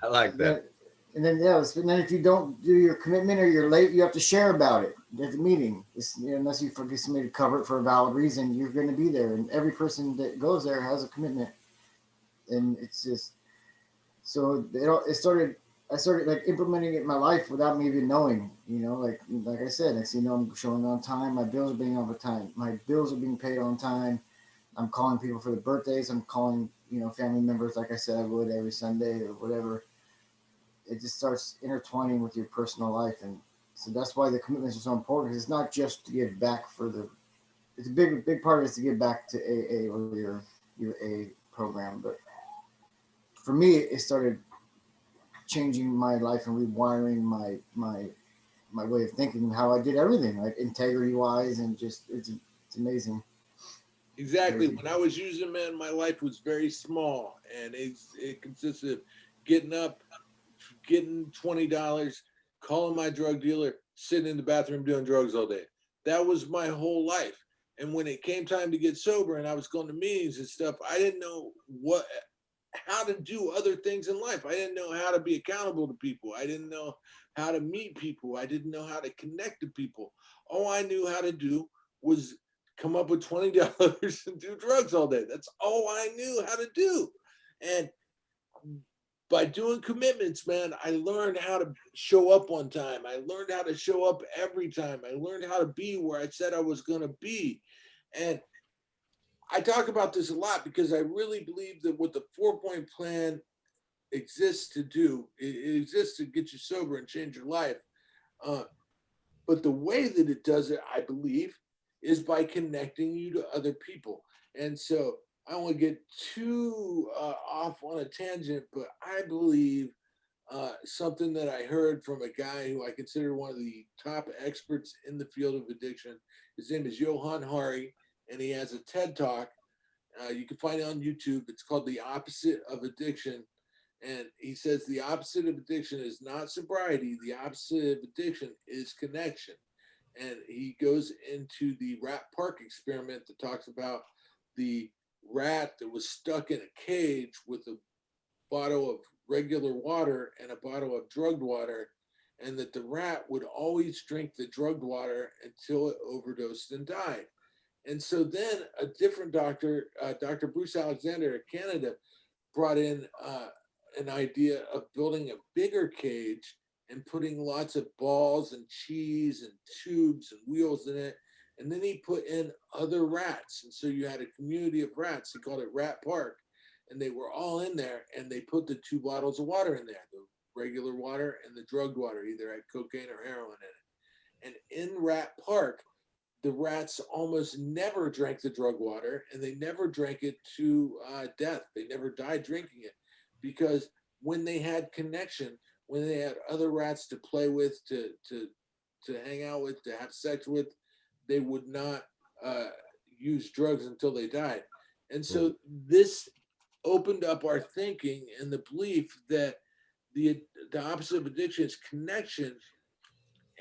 I like that. And then if you don't do your commitment or you're late, you have to share about it at the meeting. Unless you forget somebody to cover it for a valid reason, you're going to be there. And every person that goes there has a commitment. And it's just so I started like implementing it in my life without me even knowing. You know, like I said, next thing you know, I'm showing on time. My bills are being on time. My bills are being paid on time. I'm calling people for their birthdays. I'm calling, you know, family members like I said I would every Sunday or whatever. It just starts intertwining with your personal life, and so that's why the commitments are so important. Because it's not just to give back it's a big part of it is to give back to AA or your A program. But for me, it started changing my life and rewiring my way of thinking, how I did everything, like integrity wise, and just it's amazing. Exactly. When I was using, man, my life was very small, and it consisted of getting up, getting $20, calling my drug dealer, sitting in the bathroom doing drugs all day. That was my whole life. And when it came time to get sober and I was going to meetings and stuff, I didn't know how to do other things in life. I didn't know how to be accountable to people. I didn't know how to meet people. I didn't know how to connect to people. All I knew how to do was come up with $20 and do drugs all day. That's all I knew how to do. And by doing commitments, man, I learned how to show up on time. I learned how to show up every time. I learned how to be where I said I was going to be. And I talk about this a lot because I really believe that what the 4-point plan exists to do, it exists to get you sober and change your life. Uh, but the way that it does it, I believe, is by connecting you to other people. And so I don't want to get too off on a tangent, but I believe something that I heard from a guy who I consider one of the top experts in the field of addiction. His name is Johan Hari, and he has a TED Talk. You can find it on YouTube. It's called The Opposite of Addiction. And he says the opposite of addiction is not sobriety. The opposite of addiction is connection. And he goes into the rat park experiment that talks about the rat that was stuck in a cage with a bottle of regular water and a bottle of drugged water, and that the rat would always drink the drugged water until it overdosed and died. And so then a different doctor, Dr. Bruce Alexander of Canada, brought in an idea of building a bigger cage and putting lots of balls and cheese and tubes and wheels in it. And then he put in other rats. And so you had a community of rats. He called it Rat Park. And they were all in there, and they put the 2 bottles of water in there, the regular water and the drugged water, either had cocaine or heroin in it. And in Rat Park, the rats almost never drank the drug water, and they never drank it to death. They never died drinking it, because when they had connection, when they had other rats to play with, to hang out with, to have sex with, they would not use drugs until they died. And so this opened up our thinking and the belief that the opposite of addiction is connection,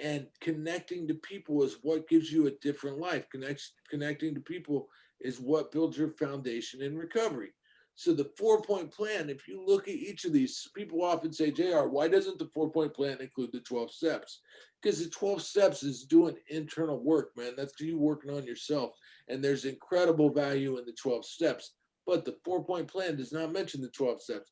and connecting to people is what gives you a different life. Connecting to people is what builds your foundation in recovery. So the 4-point plan, if you look at each of these, people often say, JR, why doesn't the 4-point plan include the 12 steps? Because the 12 steps is doing internal work, man. That's you working on yourself. And there's incredible value in the 12 steps. But the 4-point plan does not mention the 12 steps.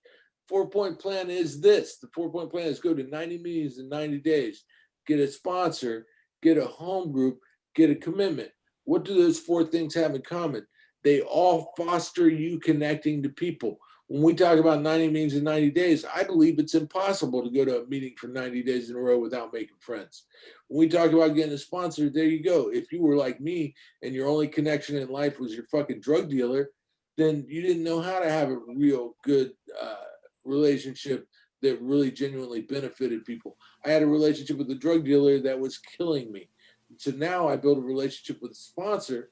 4-point plan is this. The 4-point plan is go to 90 meetings in 90 days, get a sponsor, get a home group, get a commitment. What do those 4 things have in common? They all foster you connecting to people. When we talk about 90 meetings in 90 days, I believe it's impossible to go to a meeting for 90 days in a row without making friends. When we talk about getting a sponsor, there you go. If you were like me and your only connection in life was your fucking drug dealer, then you didn't know how to have a real good relationship that really genuinely benefited people. I had a relationship with a drug dealer that was killing me. So now I build a relationship with a sponsor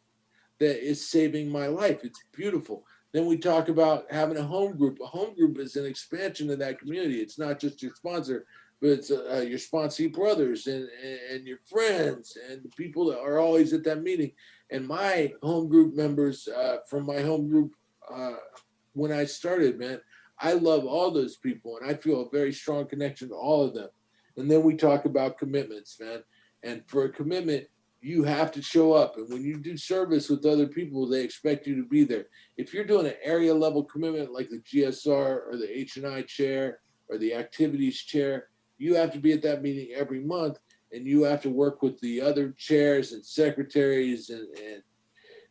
that is saving my life. It's beautiful. Then we talk about having a home group. A home group is an expansion of that community. It's not just your sponsor, but it's your sponsee brothers and your friends and the people that are always at that meeting. And my home group members from my home group when I started, man, I love all those people, and I feel a very strong connection to all of them. And then we talk about commitments, man. And for a commitment, you have to show up. And when you do service with other people, they expect you to be there. If you're doing an area level commitment like the GSR or the H&I chair or the activities chair, you have to be at that meeting every month, and you have to work with the other chairs and secretaries and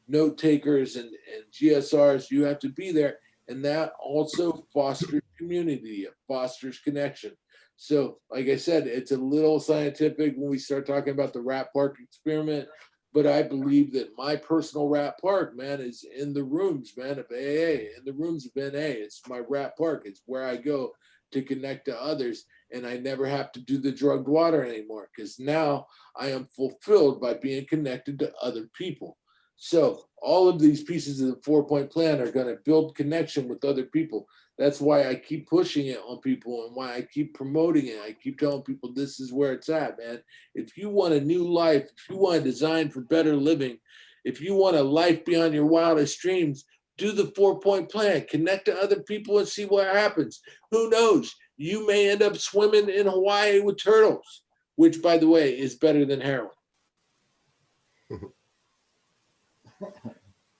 note takers and GSRs. You have to be there. And that also fosters community, it fosters connection. So, like I said, it's a little scientific when we start talking about the Rat Park experiment, but I believe that my personal Rat Park, man, is in the rooms, man, of AA, in the rooms of NA. It's my Rat Park. It's where I go to connect to others, and I never have to do the drugged water anymore, because now I am fulfilled by being connected to other people. So all of these pieces of the 4-point plan are going to build connection with other people. That's why I keep pushing it on people and why I keep promoting it. I keep telling people this is where it's at, man. If you want a new life, if you want to design for better living, if you want a life beyond your wildest dreams, do the 4-point plan. Connect to other people and see what happens. Who knows? You may end up swimming in Hawaii with turtles, which, by the way, is better than heroin.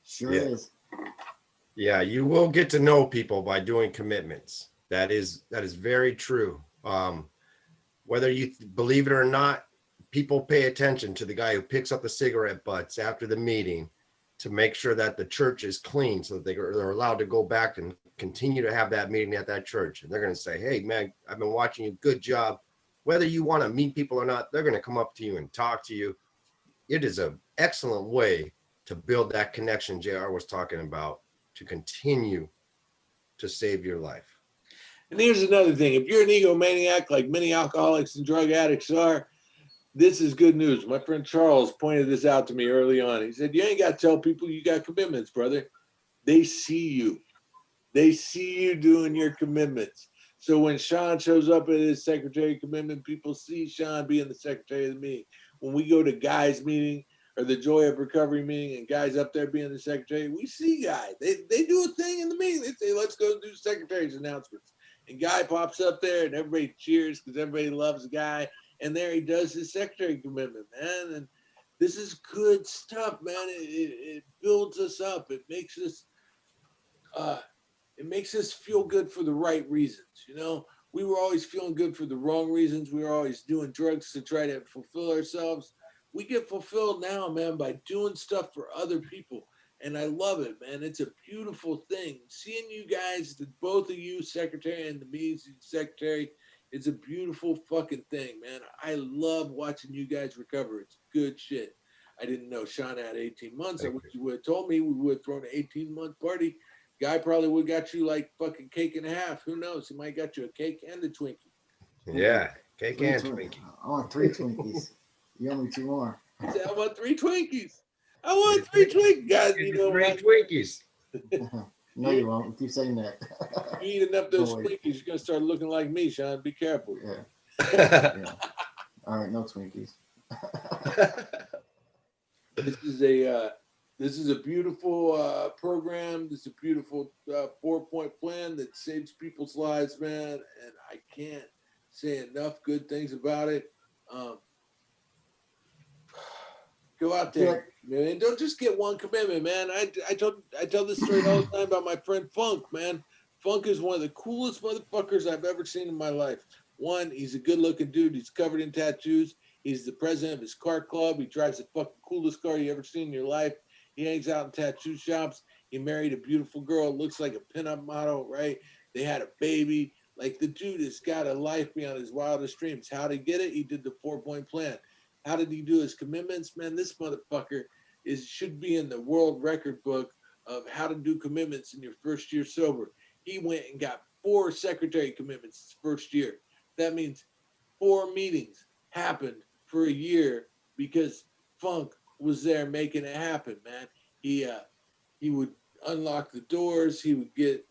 Sure Yeah. is. Yeah, you will get to know people by doing commitments. That is very true. Whether you believe it or not, people pay attention to the guy who picks up the cigarette butts after the meeting to make sure that the church is clean so that they're allowed to go back and continue to have that meeting at that church. And they're going to say, hey, man, I've been watching you. Good job. Whether you want to meet people or not, they're going to come up to you and talk to you. It is an excellent way to build that connection JR was talking about, to continue to save your life. And here's another thing. If you're an egomaniac like many alcoholics and drug addicts are, this is good news. My friend Charles pointed this out to me early on. He said, you ain't got to tell people you got commitments, brother. They see you. They see you doing your commitments. So when Sean shows up at his secretary commitment, people see Sean being the secretary of the meeting. When we go to Guy's meeting or the Joy of Recovery meeting and Guy's up there being the secretary, we see Guy. They do a thing in the meeting. They say, let's go do secretary's announcements. And Guy pops up there and everybody cheers because everybody loves Guy. And there he does his secretary commitment, man. And this is good stuff, man. It builds us up. It makes us feel good for the right reasons. You know, we were always feeling good for the wrong reasons. We were always doing drugs to try to fulfill ourselves. We get fulfilled now, man, by doing stuff for other people. And I love it, man. It's a beautiful thing. Seeing you guys, both of you, secretary and the me, secretary, it's a beautiful fucking thing, man. I love watching you guys recover. It's good shit. I didn't know Sean had 18 months. I wish you would have told me. We would have thrown an 18-month party. Guy probably would have got you like fucking cake and a half. Who knows? He might got you a cake and a Twinkie. Yeah, cake and Twinkies. Twinkie. I want 3 Twinkies. You owe me 2 more. I said, I want 3 Twinkies. I want 3 Twinkies. Guys, you know Three what? Twinkies. No, you won't. You keep saying that. You eat enough of those Oh, wait. Twinkies, you're going to start looking like me, Sean. Be careful. Yeah. Yeah. All right, no Twinkies. This is a beautiful program. This is a beautiful 4-point plan that saves people's lives, man. And I can't say enough good things about it. Go out there, man. Don't just get one commitment, man. I tell this story all the time about my friend Funk, man. Funk is one of the coolest motherfuckers I've ever seen in my life. One, he's a good-looking dude. He's covered in tattoos. He's the president of his car club. He drives the fucking coolest car you ever seen in your life. He hangs out in tattoo shops. He married a beautiful girl. Looks like a pinup model, right? They had a baby. Like, the dude has got a life beyond his wildest dreams. How did he get it? He did the 4-point plan. How did he do his commitments? Man, this motherfucker should be in the world record book of how to do commitments in your first year sober. He went and got 4 secretary commitments his first year. That means 4 meetings happened for a year because Funk was there making it happen, man. He would unlock the doors. He would get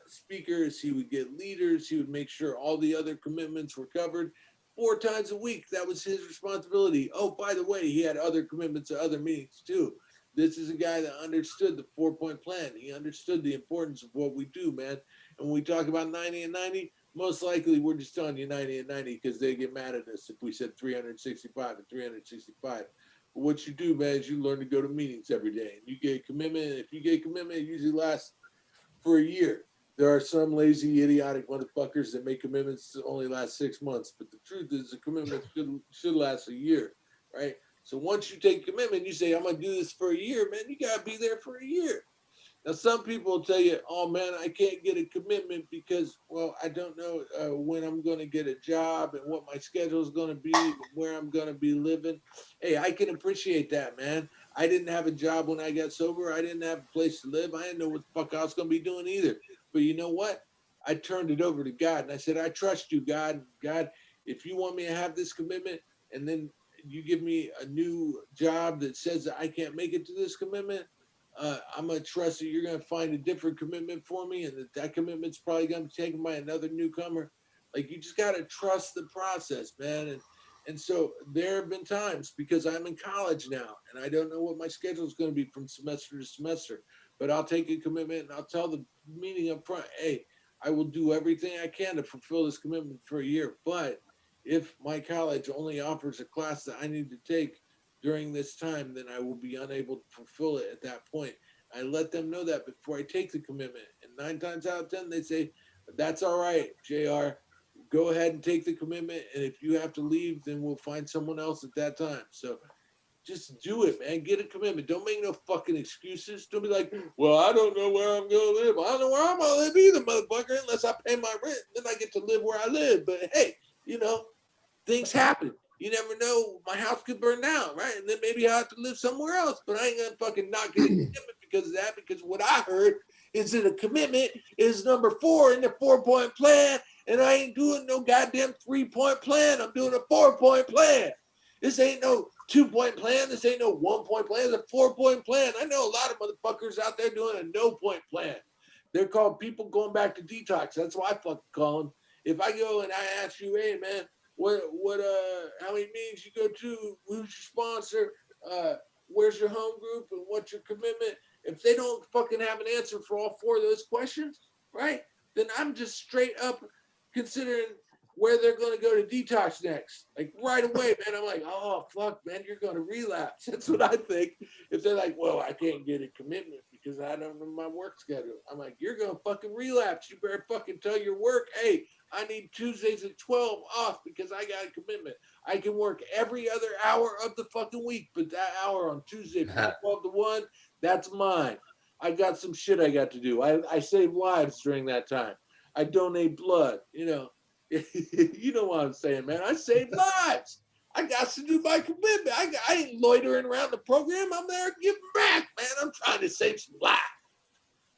speakers. He would get leaders. He would make sure all the other commitments were covered. 4 times a week. That was his responsibility. Oh, by the way, he had other commitments at other meetings too. This is a guy that understood the 4-point plan. He understood the importance of what we do, man. And when we talk about 90 and 90, most likely we're just telling you 90 and 90 because they get mad at us if we said 365 and 365. But what you do, man, is you learn to go to meetings every day. And you get a commitment. And if you get a commitment, it usually lasts for a year. There are some lazy, idiotic motherfuckers that make commitments that only last 6 months. But the truth is a commitment should last a year, right? So once you take a commitment, you say, I'm going to do this for a year, man, you got to be there for a year. Now, some people will tell you, oh, man, I can't get a commitment because, well, I don't know when I'm going to get a job and what my schedule is going to be, and where I'm going to be living. Hey, I can appreciate that, man. I didn't have a job when I got sober. I didn't have a place to live. I didn't know what the fuck I was going to be doing either. But you know what? I turned it over to God and I said, I trust you, God. God, if you want me to have this commitment, and then you give me a new job that says that I can't make it to this commitment, I'm gonna trust that you're gonna find a different commitment for me, and that commitment's probably gonna be taken by another newcomer. Like you just gotta trust the process, man. And so there have been times because I'm in college now and I don't know what my schedule is going to be from semester to semester, but I'll take a commitment and I'll tell the meeting up front, hey, I will do everything I can to fulfill this commitment for a year. But if my college only offers a class that I need to take during this time, then I will be unable to fulfill it at that point. I let them know that before I take the commitment. And 9 times out of 10, they say, that's all right, JR, go ahead and take the commitment. And if you have to leave, then we'll find someone else at that time. So just do it, man. Get a commitment. Don't make no fucking excuses. Don't be like, well, I don't know where I'm going to live. I don't know where I'm going to live either, motherfucker, unless I pay my rent. Then I get to live where I live. But hey, you know, things happen. You never know. My house could burn down, right? And then maybe I have to live somewhere else. But I ain't going to fucking not get a commitment because of that. Because what I heard is that a commitment is number 4 in the 4-point plan. And I ain't doing no goddamn 3-point plan. I'm doing a 4-point plan. This ain't no 2-point plan. This ain't no 1-point plan. It's a 4-point plan. I know a lot of motherfuckers out there doing a no-point plan. They're called people going back to detox. That's what I fucking call them. If I go and I ask you, hey man, how many meetings you go to? Who's your sponsor? Where's your home group? And what's your commitment? If they don't fucking have an answer for all 4 of those questions, right? Then I'm just straight up considering where they're going to go to detox next. Like right away, man. I'm like, oh, fuck, man, you're going to relapse. That's what I think. If they're like, well, I can't get a commitment because I don't know my work schedule. I'm like, you're going to fucking relapse. You better fucking tell your work, hey, I need Tuesdays at 12 off because I got a commitment. I can work every other hour of the fucking week, but that hour on Tuesday from 12 to 1, that's mine. I got some shit I got to do. I save lives during that time. I donate blood, you know. You know what I'm saying, man. I save lives. I got to do my commitment. I ain't loitering around the program. I'm there giving back, man. I'm trying to save some lives.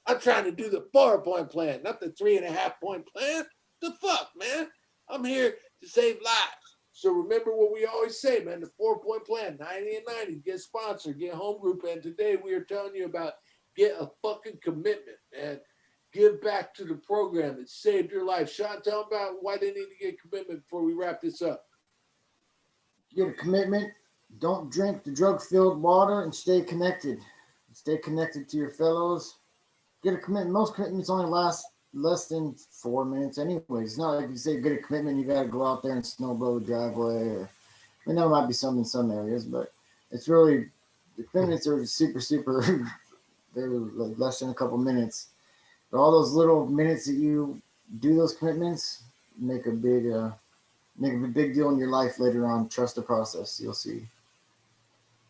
I'm trying to do the 4-point plan, not the 3.5-point plan. The fuck, man? I'm here to save lives. So remember what we always say, man, the 4-point plan, 90 and 90, get sponsored, get home group. And today we are telling you about get a fucking commitment, man. Give back to the program that saved your life. Sean, tell them about why they need to get commitment before we wrap this up. Get a commitment. Don't drink the drug-filled water and stay connected. Stay connected to your fellows. Get a commitment. Most commitments only last less than 4 minutes anyways. It's not like you say get a commitment, you got to go out there and snow blow the driveway. Or, I mean, there might be some in some areas, but it's really, the commitments are super, they're like less than a couple minutes. But all those little minutes that you do those commitments make a big deal in your life later on. Trust the process. You'll see.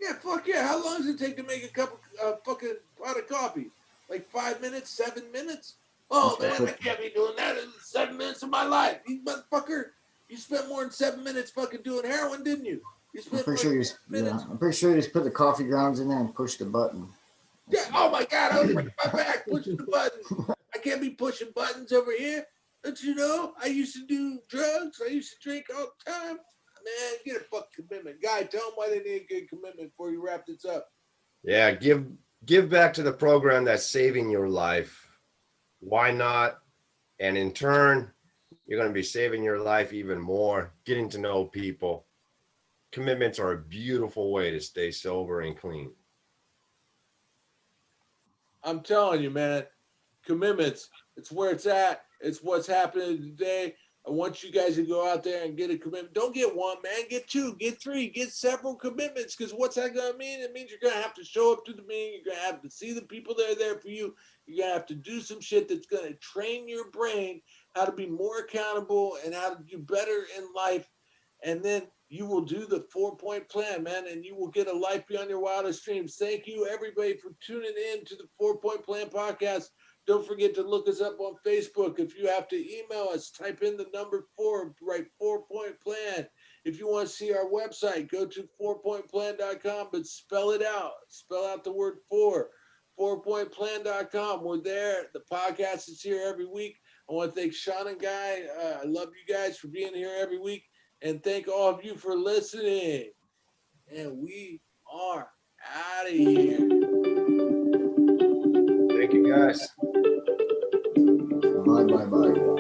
Yeah, fuck yeah. How long does it take to make a cup of fucking pot of coffee? Like 5 minutes, 7 minutes? Oh man, I can't be doing that in 7 minutes of my life. You motherfucker, you spent more than 7 minutes fucking doing heroin, didn't you? I'm pretty sure you just put the coffee grounds in there and push the button. Yeah. Oh my God, I was breaking my back pushing the button. I can't be pushing buttons over here. Don't you know? I used to do drugs. I used to drink all the time. Man, get a fucking commitment. Guy, tell them why they need a good commitment before you wrap this up. Yeah, give back to the program that's saving your life. Why not? And in turn, you're going to be saving your life even more, getting to know people. Commitments are a beautiful way to stay sober and clean. I'm telling you, man, commitments, it's where it's at. It's what's happening today. I want you guys to go out there and get a commitment. Don't get one, man. Get 2, get 3, get several commitments. Because what's that going to mean? It means you're going to have to show up to the meeting. You're going to have to see the people that are there for you. You're going to have to do some shit that's going to train your brain how to be more accountable and how to do better in life. And then you will do the 4-point plan, man, and you will get a life beyond your wildest dreams. Thank you, everybody, for tuning in to the 4-point plan podcast. Don't forget to look us up on Facebook. If you have to email us, type in the number 4, write 4-point plan. If you want to see our website, go to 4pointplan.com, but spell it out. Spell out the word 4, 4pointplan.com. We're there. The podcast is here every week. I want to thank Sean and Guy. I love you guys for being here every week. And thank all of you for listening. and we are out of here. Thank you, guys. Bye, bye, bye.